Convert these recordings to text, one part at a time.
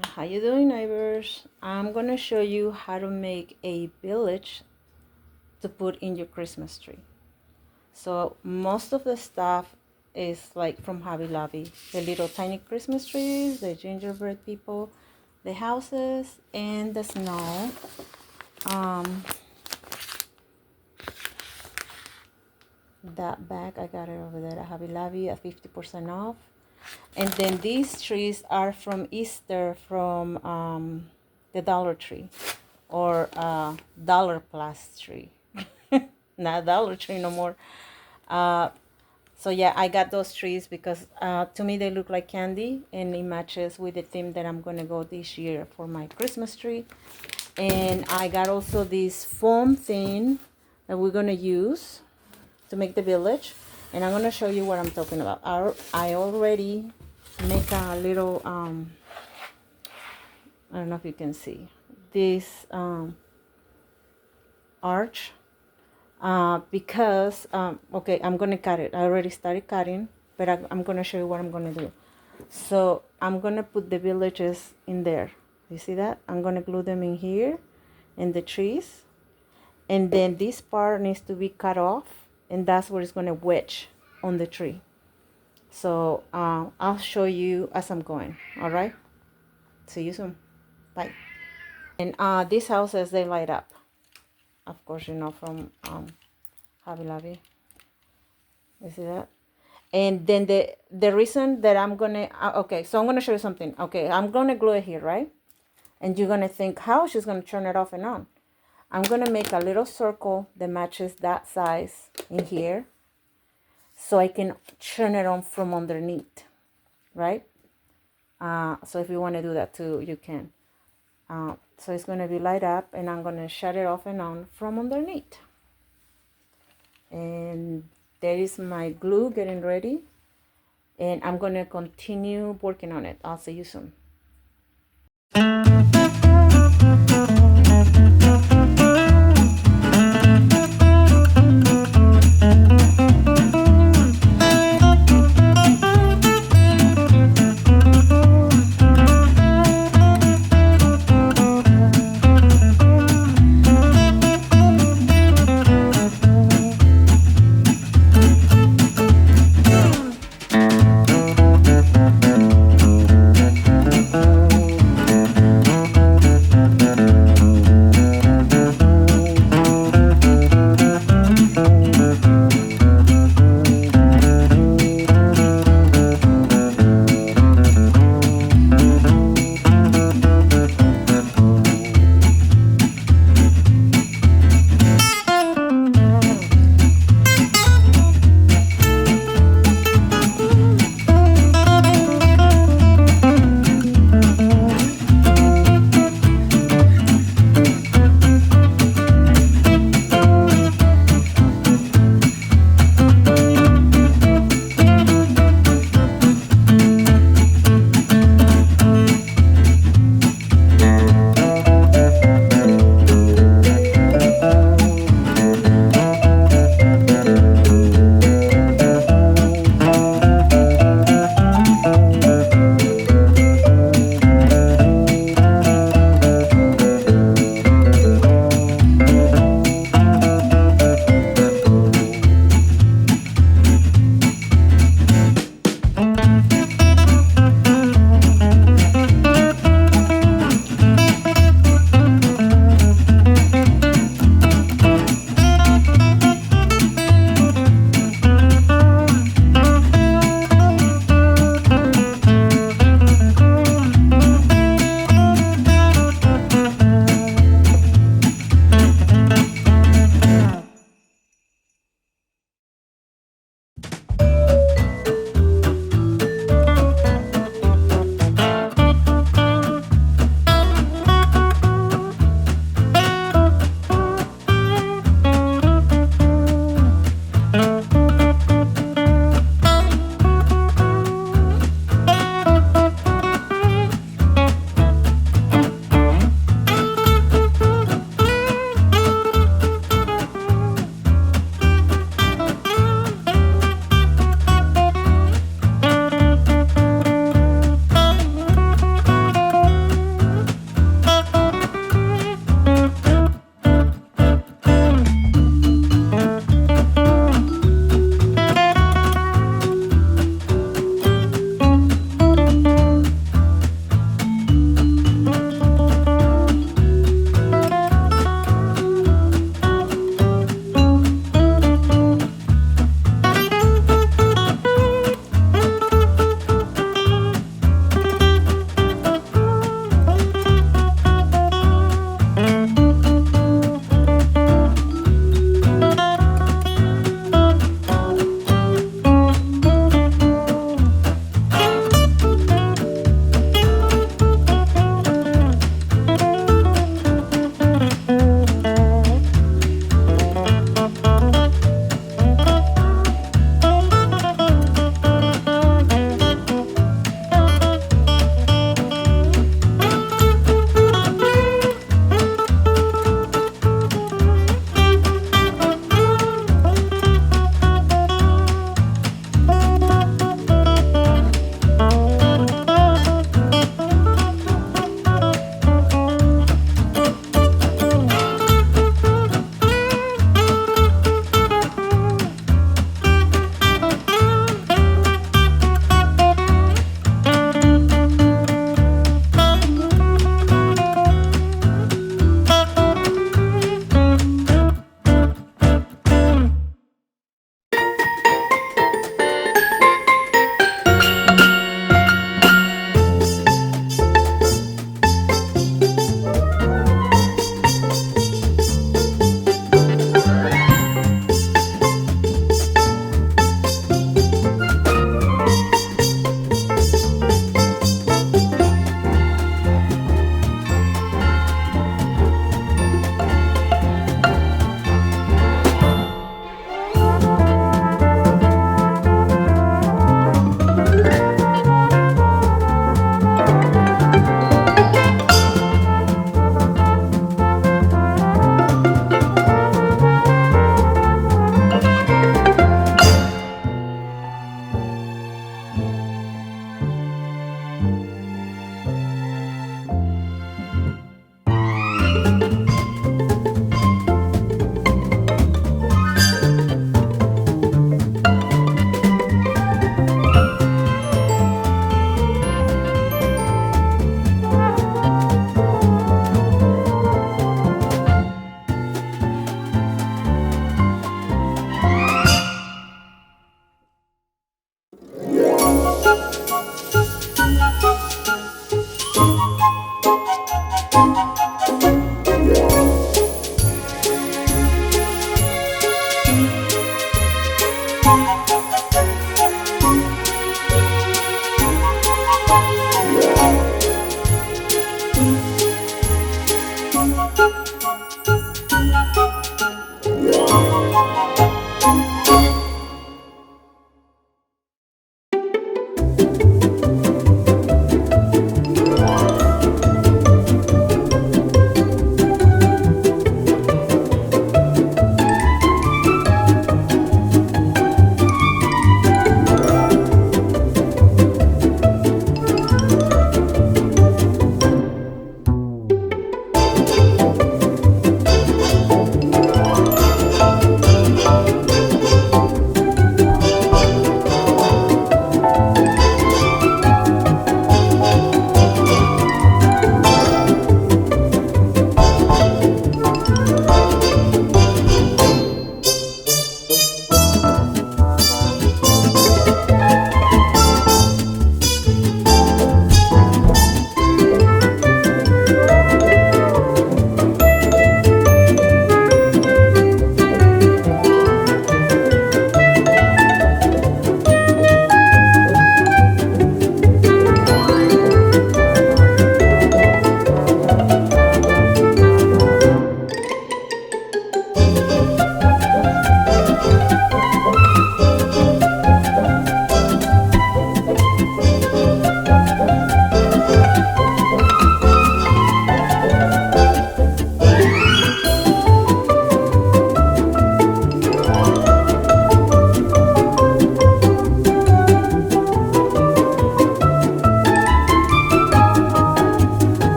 How you doing, neighbors? I'm gonna show you how to make a village to put in your Christmas tree. So most of the stuff is like from Hobby Lobby. The little tiny Christmas trees, the gingerbread people, the houses, and the snow. Um, that bag, I got it over there at Hobby Lobby at 50% off. And then these trees are from Easter from the Dollar Tree or Dollar Plus tree. Not Dollar Tree no more. Uh, so yeah, I got those trees because to me they look like candy and it matches with the theme that I'm gonna go this year for my Christmas tree. And I got also this foam thing that we're gonna use to make the village, and I'm gonna show you what I'm talking about. I already make a little I don't know if you can see this arch because okay, I'm gonna cut it. I already started cutting, but I'm gonna show you what I'm gonna do. So I'm gonna put the villages in there. You see that? I'm gonna glue them in here in the trees, and then this part needs to be cut off, and that's where it's gonna wedge on the tree. So I'll show you as I'm going. All right, see you soon. Bye. And these houses, they light up, of course, you know, from Hobby Lobby. You see that? And then the reason that I'm gonna okay, so I'm gonna show you something. Okay, I'm gonna glue it here, right? And you're gonna think, how she's gonna turn it off and on? I'm gonna make a little circle that matches that size in here, so I can turn it on from underneath, right? So if you want to do that too, you can. So it's going to be light up, and I'm going to shut it off and on from underneath. And there is my glue getting ready, and I'm going to continue working on it. I'll see you soon.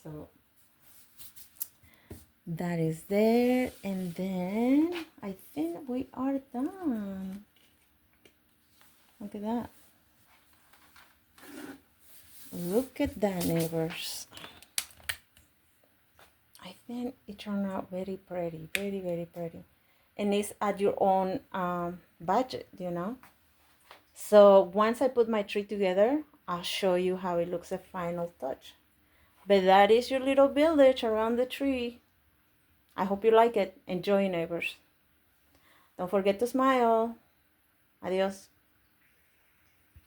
So that is there, and then I think we are done. Look at that. Look at that, neighbors. I think it turned out very pretty, very, very pretty. And it's at your own budget, you know. So once I put my tree together, I'll show you how it looks a final touch. But that is your little village around the tree. I hope you like it. Enjoy, neighbors. Don't forget to smile. Adios.